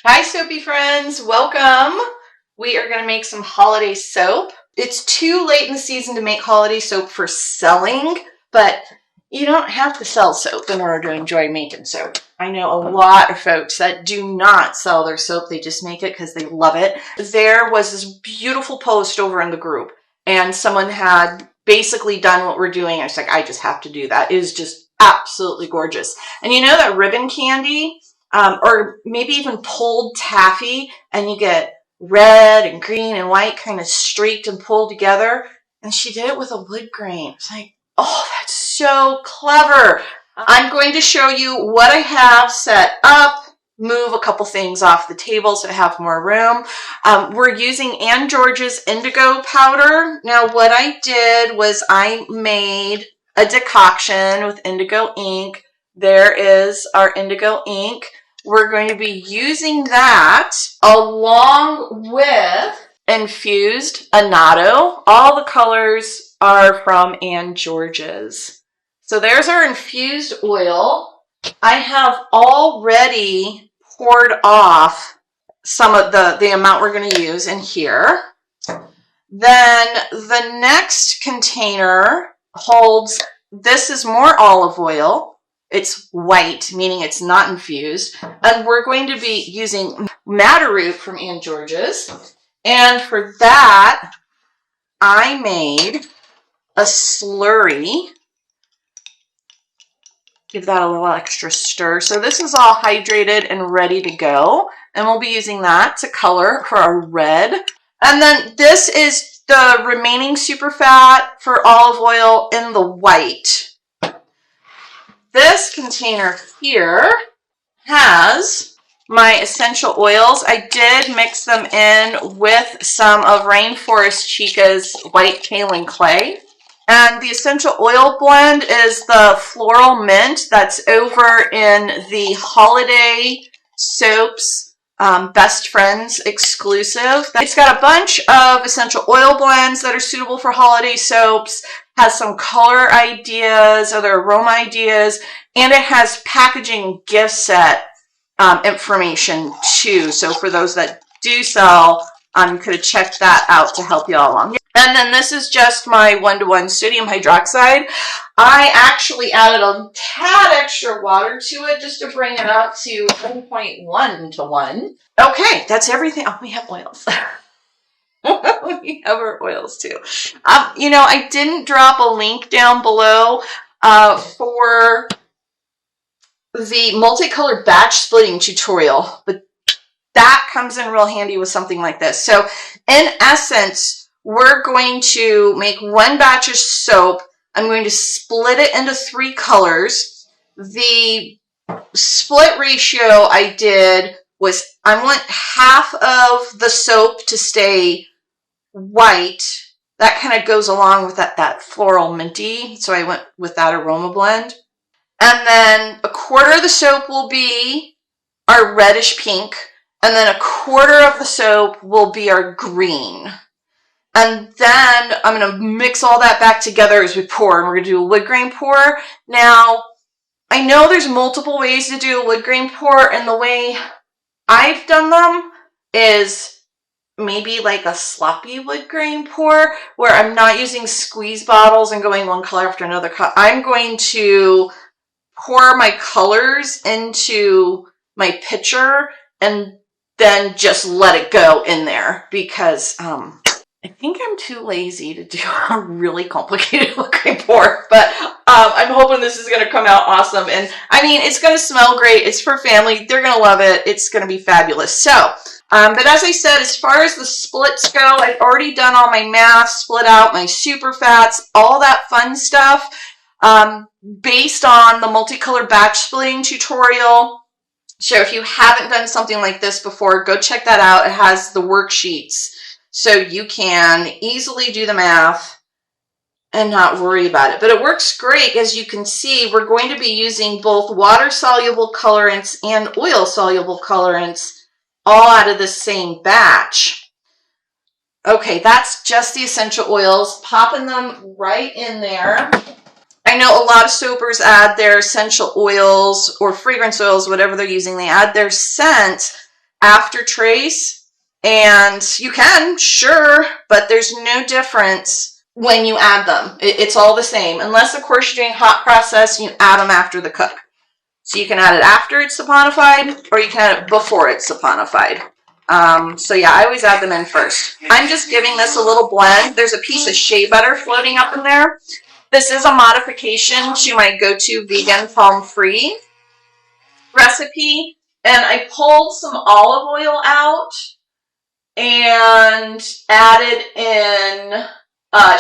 Hi soapy friends, welcome. We are going to make some holiday soap. It's too late in the season to make holiday soap for selling, but you don't have to sell soap in order to enjoy making soap. I know a lot of folks that do not sell their soap, they just make it because they love it. There was this beautiful post over in the group and someone had basically done what we're doing. I was like, I just have to do that. It is just absolutely gorgeous. And you know that ribbon candy? Or maybe even pulled taffy, and you get red and green and white kind of streaked and pulled together. And she did it with a wood grain. It's like, oh, that's so clever. I'm going to show you what I have set up, move a couple things off the table so I have more room. We're using Ann George's indigo powder. Now, what I did was I made a decoction with indigo ink. There is our indigo ink. We're going to be using that along with infused annatto. All the colors are from Ann George's. So there's our infused oil. I have already poured off some of the amount we're going to use in here. Then the next container holds, this is more olive oil. It's white, meaning it's not infused. And we're going to be using madder root from Ann George's. And for that, I made a slurry. Give that a little extra stir. So this is all hydrated and ready to go. And we'll be using that to color for our red. And then this is the remaining super fat for olive oil in the white. This container here has my essential oils. I did mix them in with some of Rainforest Chica's white kaolin clay. And the essential oil blend is the floral mint that's over in the Holiday Soaps Best Friends exclusive. It's got a bunch of essential oil blends that are suitable for holiday soaps, has some color ideas, other aroma ideas, and it has packaging gift set information too. So for those that do sell, you could have checked that out to help you all along. And then this is just my 1:1 sodium hydroxide. I actually added a tad extra water to it just to bring it up to 1.1 to 1. Okay, that's everything. Oh, we have oils. We have our oils too. You know, I didn't drop a link down below for the multicolored batch splitting tutorial, but that comes in real handy with something like this. So in essence, we're going to make one batch of soap. I'm going to split it into 3 colors. The split ratio I did was I want half of the soap to stay white. That kind of goes along with that floral minty. So I went with that aroma blend. And then a quarter of the soap will be our reddish pink. And then a quarter of the soap will be our green. And then I'm going to mix all that back together as we pour. And we're going to do a wood grain pour. Now, I know there's multiple ways to do a wood grain pour. And the way I've done them is maybe like a sloppy wood grain pour, where I'm not using squeeze bottles and going one color after another color. I'm going to pour my colors into my pitcher and then just let it go in there because I think I'm too lazy to do a really complicated wood grain pour, but I'm hoping this is going to come out awesome. And I mean, it's going to smell great. It's for family. They're going to love it. It's going to be fabulous. So, but as I said, as far as the splits go, I've already done all my math, split out my super fats, all that fun stuff, based on the multicolor batch splitting tutorial. So if you haven't done something like this before, go check that out. It has the worksheets so you can easily do the math and not worry about it. But it works great. As you can see, we're going to be using both water-soluble colorants and oil-soluble colorants all out of the same batch. Okay, that's just the essential oils. Popping them right in there. I know a lot of soapers add their essential oils or fragrance oils, whatever they're using. They add their scent after trace, and you can, sure, but there's no difference when you add them. It's all the same, unless of course you're doing hot process and you add them after the cook. So you can add it after it's saponified, or you can add it before it's saponified. So yeah, I always add them in first. I'm just giving this a little blend. There's a piece of shea butter floating up in there. This is a modification to my go-to vegan palm-free recipe. And I pulled some olive oil out and added in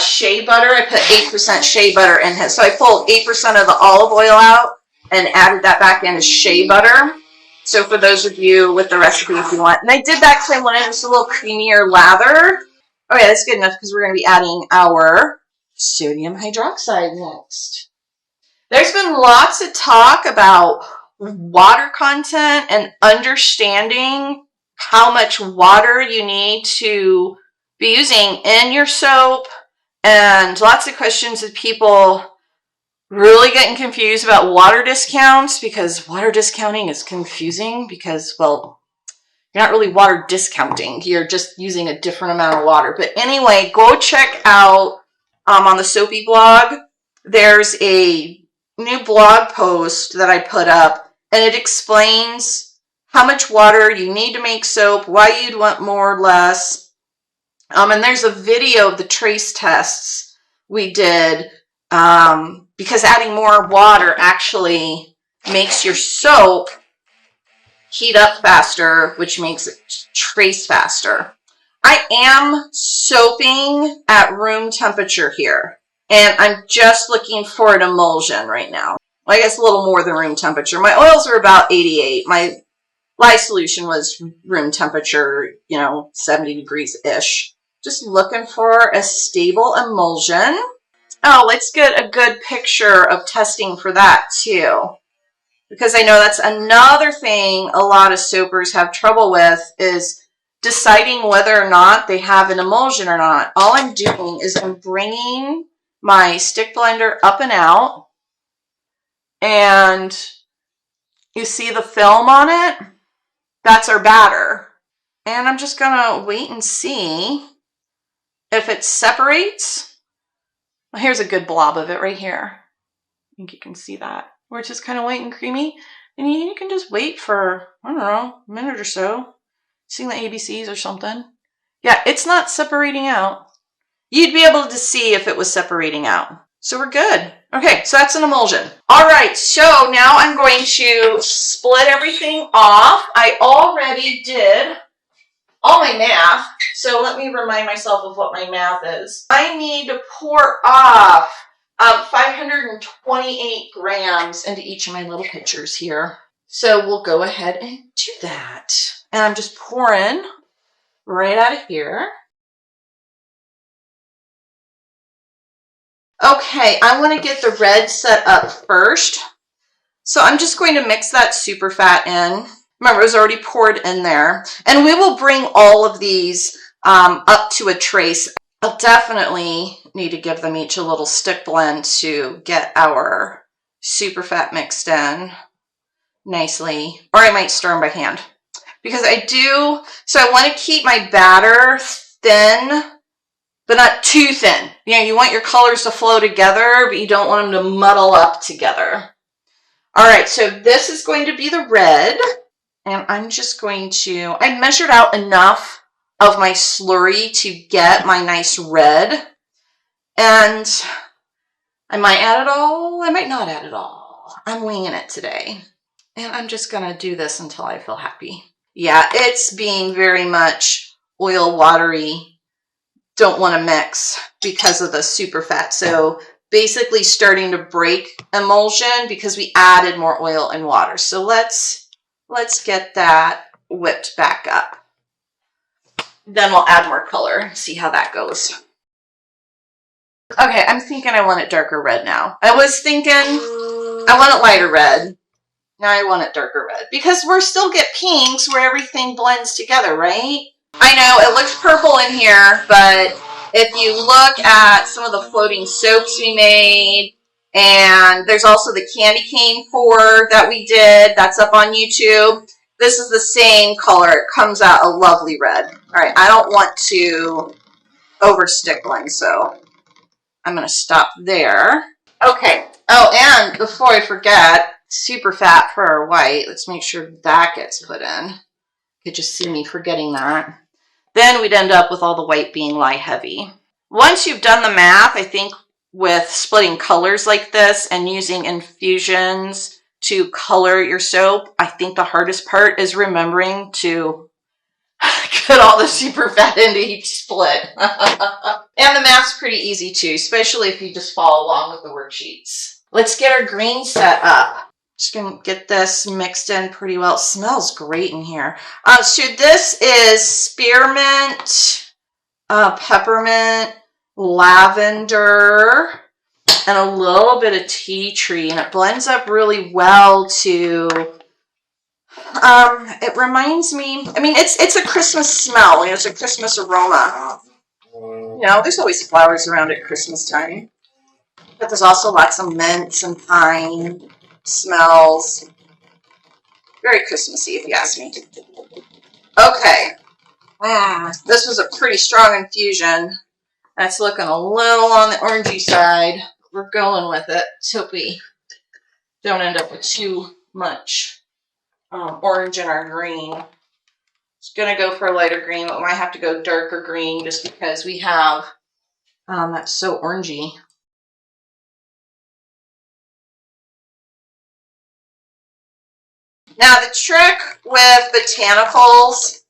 shea butter. I put 8% shea butter in it. So I pulled 8% of the olive oil out and added that back in as shea butter. So for those of you with the recipe, if you want. And I did that because I wanted just a little creamier lather. Oh yeah, that's good enough because we're going to be adding our sodium hydroxide next. There's been lots of talk about water content and understanding how much water you need to be using in your soap, and lots of questions of people really getting confused about water discounts, because water discounting is confusing because, well, you're not really water discounting. You're just using a different amount of water. But anyway, go check out on the Soapy blog. There's a new blog post that I put up, and it explains how much water you need to make soap, why you'd want more or less. And there's a video of the trace tests we did, because adding more water actually makes your soap heat up faster, which makes it trace faster. I am soaping at room temperature here, and I'm just looking for an emulsion right now. Well, I guess a little more than room temperature. My oils are about 88. My lye solution was room temperature, 70 degrees-ish. Just looking for a stable emulsion. Oh, let's get a good picture of testing for that too. Because I know that's another thing a lot of soapers have trouble with, is deciding whether or not they have an emulsion or not. All I'm doing is I'm bringing my stick blender up and out, and you see the film on it? That's our batter. And I'm just gonna wait and see if it separates. Well, here's a good blob of it right here. I think you can see that, where it's just kind of white and creamy. And you can just wait for, I don't know, a minute or so. Seeing the ABCs or something. Yeah, it's not separating out. You'd be able to see if it was separating out. So we're good. Okay, so that's an emulsion. All right, so now I'm going to split everything off. I already did all my math, so let me remind myself of what my math is. I need to pour off 528 grams into each of my little pitchers here. So we'll go ahead and do that. And I'm just pouring right out of here. Okay, I want to get the red set up first. So I'm just going to mix that super fat in. Remember, it was already poured in there. And we will bring all of these up to a trace. I'll definitely need to give them each a little stick blend to get our super fat mixed in nicely. Or I might stir them by hand. Because so I want to keep my batter thin, but not too thin. You want your colors to flow together, but you don't want them to muddle up together. All right, so this is going to be the red. And I'm just going to, I measured out enough of my slurry to get my nice red. And I might add it all, I might not add it all. I'm winging it today. And I'm just going to do this until I feel happy. Yeah, it's being very much oil watery. Don't want to mix because of the super fat. So basically starting to break emulsion because we added more oil and water. So let's get that whipped back up. Then we'll add more color and see how that goes. Okay, I'm thinking I want it darker red now. I was thinking I want it lighter red. Now I want it darker red. Because we're still get pinks where everything blends together, right? I know, it looks purple in here, but if you look at some of the floating soaps we made, and there's also the candy cane pour that we did. That's up on YouTube. This is the same color. It comes out a lovely red. All right, I don't want to overstick one, so I'm going to stop there. Okay. Oh, and before I forget, super fat for our white. Let's make sure that gets put in. You could just see me forgetting that. Then we'd end up with all the white being lye heavy. Once you've done the math, I think with splitting colors like this and using infusions to color your soap, I think the hardest part is remembering to get all the super fat into each split. And the math's pretty easy too, especially if you just follow along with the worksheets. Let's get our green set up. Just gonna get this mixed in pretty well. It smells great in here. So this is spearmint, peppermint, lavender, and a little bit of tea tree, and it blends up really well to, it reminds me, I mean, it's a Christmas smell, and it's a Christmas aroma. You know, there's always flowers around at Christmas time, but there's also lots of mints and pine smells. Very Christmassy, if you ask me. Okay. This was a pretty strong infusion. That's looking a little on the orangey side. We're going with it. Let's hope we don't end up with too much orange in our green. It's going to go for a lighter green, but we might have to go darker green just because we have that's so orangey. Now the trick with botanicals,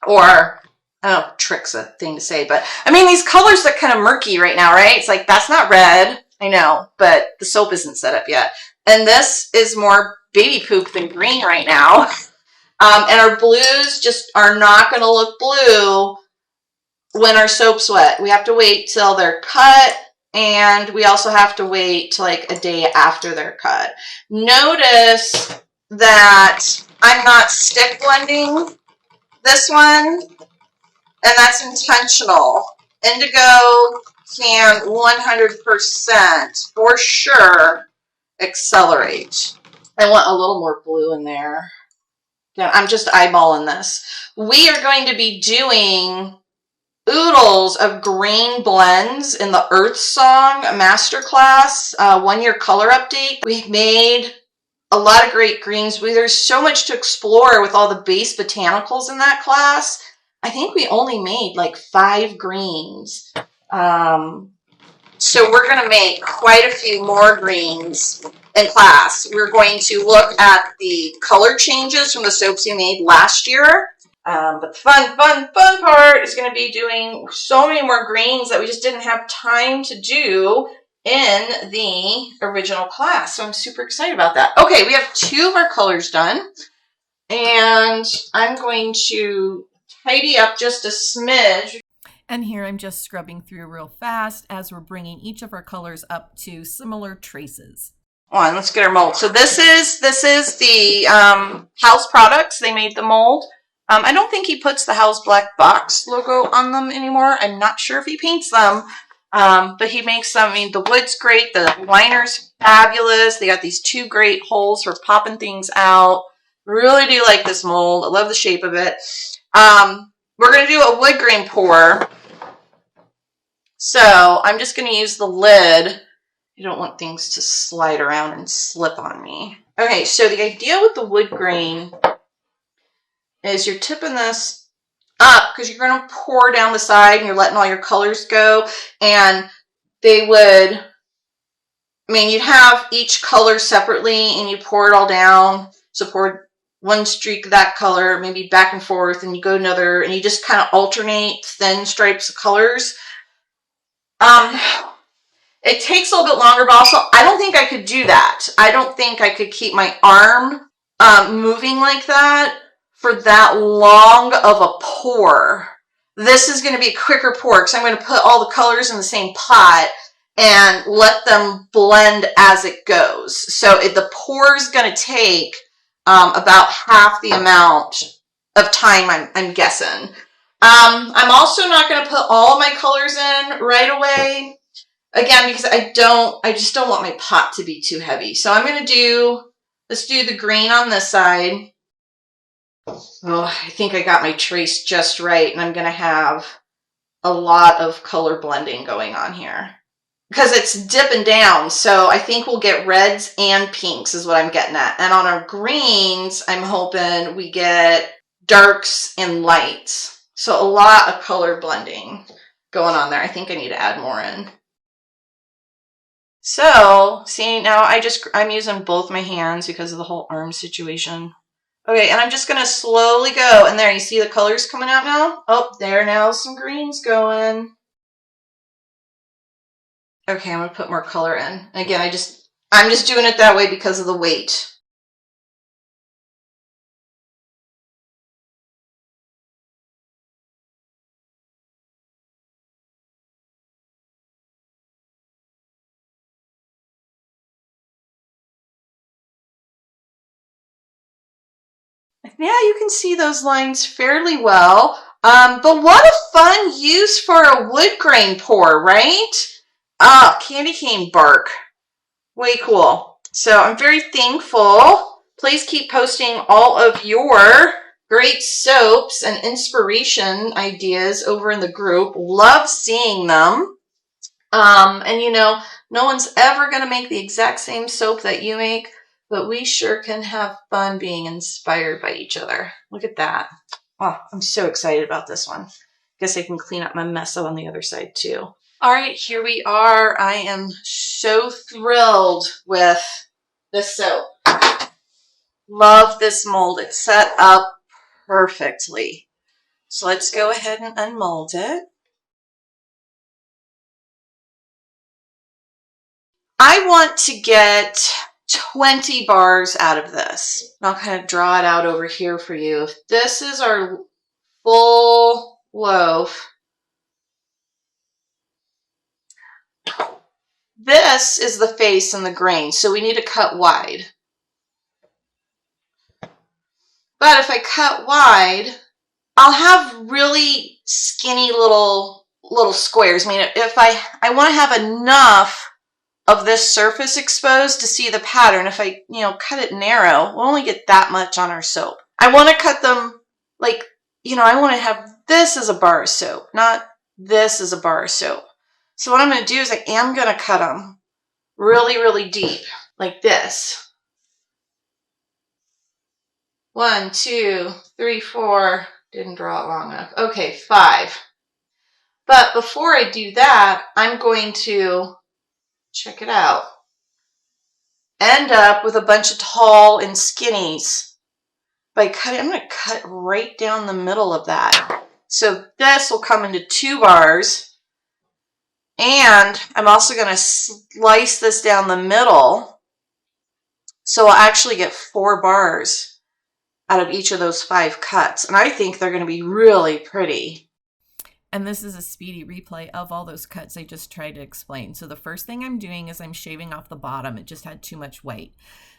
or I don't know, trick's a thing to say, but I mean, these colors look kind of murky right now, right? It's like, that's not red, I know, but the soap isn't set up yet. And this is more baby poop than green right now. And our blues just are not going to look blue when our soap's wet. We have to wait till they're cut, and we also have to wait till like a day after they're cut. Notice that I'm not stick blending this one, and that's intentional. Indigo can 100% for sure accelerate. I want a little more blue in there. Yeah, I'm just eyeballing this. We are going to be doing oodles of green blends in the Earth Song Masterclass 1-year color update. We made a lot of great greens. There's so much to explore with all the base botanicals in that class. I think we only made like 5 greens. So we're going to make quite a few more greens in class. We're going to look at the color changes from the soaps we made last year. But the fun part is going to be doing so many more greens that we just didn't have time to do in the original class. So I'm super excited about that. Okay, we have 2 of our colors done. And I'm going to tidy up just a smidge. And here I'm just scrubbing through real fast as we're bringing each of our colors up to similar traces. Let's get our mold. So this is the House Products. They made the mold. I don't think he puts the House Black Box logo on them anymore. I'm not sure if he paints them, but he makes them. I mean, the wood's great. The liner's fabulous. They got these 2 great holes for popping things out. Really do like this mold. I love the shape of it. We're going to do a wood grain pour. So I'm just going to use the lid. You don't want things to slide around and slip on me. Okay, so the idea with the wood grain is you're tipping this up because you're going to pour down the side and you're letting all your colors go. And they would, I mean, you'd have each color separately and you pour it all down. So pour one streak of that color, maybe back and forth, and you go another, and you just kind of alternate thin stripes of colors. It takes a little bit longer, but also I don't think I could do that. I don't think I could keep my arm moving like that for that long of a pour. This is going to be a quicker pour because I'm going to put all the colors in the same pot and let them blend as it goes. So the pour is going to take about half the amount of time, I'm guessing. I'm also not going to put all of my colors in right away. Again, because I just don't want my pot to be too heavy. So I'm going to let's do the green on this side. Oh, I think I got my trace just right, and I'm going to have a lot of color blending going on here. Because it's dipping down, so I think we'll get reds and pinks is what I'm getting at. And on our greens, I'm hoping we get darks and lights. So a lot of color blending going on there. I think I need to add more in. So, see, now I'm using both my hands because of the whole arm situation. Okay, and I'm just going to slowly go. And there, you see the colors coming out now? Oh, there now, some greens going. Okay, I'm going to put more color in. And again, I'm just doing it that way because of the weight. Yeah, you can see those lines fairly well. But what a fun use for a wood grain pour, right? Ah, candy cane bark. Way cool. So I'm very thankful. Please keep posting all of your great soaps and inspiration ideas over in the group. Love seeing them. And you know, no one's ever going to make the exact same soap that you make, but we sure can have fun being inspired by each other. Look at that. Oh, I'm so excited about this one. Guess I can clean up my mess on the other side too. All right, here we are. I am so thrilled with this soap. Love this mold. It's set up perfectly. So let's go ahead and unmold it. I want to get 20 bars out of this. I'll kind of draw it out over here for you. If this is our full loaf, this is the face and the grain, so we need to cut wide. But if I cut wide, I'll have really skinny little squares. I mean, if I want to have enough of this surface exposed to see the pattern. If I, cut it narrow, we'll only get that much on our soap. I want to cut them like, I want to have this as a bar of soap, not this as a bar of soap. So what I'm going to do is I am going to cut them really, really deep, like this. 1, 2, 3, 4. Didn't draw it long enough. Okay, 5. But before I do that, I'm going to, check it out, end up with a bunch of tall and skinnies by cutting. I'm going to cut right down the middle of that. So this will come into 2 bars. And I'm also going to slice this down the middle. So I'll actually get 4 bars out of each of those 5 cuts. And I think they're going to be really pretty. And this is a speedy replay of all those cuts I just tried to explain. So the first thing I'm doing is I'm shaving off the bottom. It just had too much weight.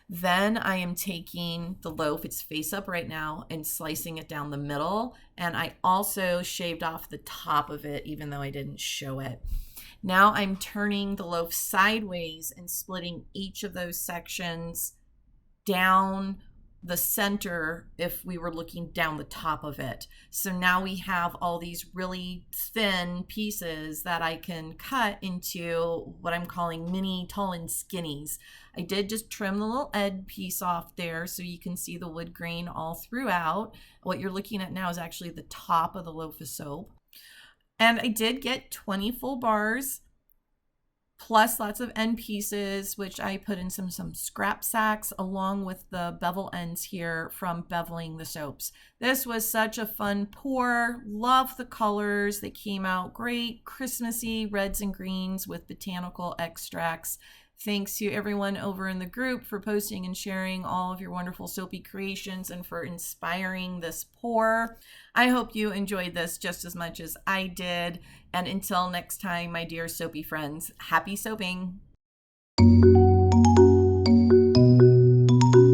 Then I am taking the loaf, it's face up right now, and slicing it down the middle. And I also shaved off the top of it, even though I didn't show it. Now I'm turning the loaf sideways and splitting each of those sections down the center if we were looking down the top of it. So now we have all these really thin pieces that I can cut into what I'm calling mini tall and skinnies. I did just trim the little edge piece off there so you can see the wood grain all throughout. What you're looking at now is actually the top of the loaf of soap. And I did get 20 full bars plus lots of end pieces, which I put in some scrap sacks along with the bevel ends here from beveling the soaps. This was such a fun pour. Love the colors. They came out great, Christmassy reds and greens with botanical extracts. Thanks to everyone over in the group for posting and sharing all of your wonderful soapy creations and for inspiring this pour. I hope you enjoyed this just as much as I did. And until next time, my dear soapy friends, happy soaping.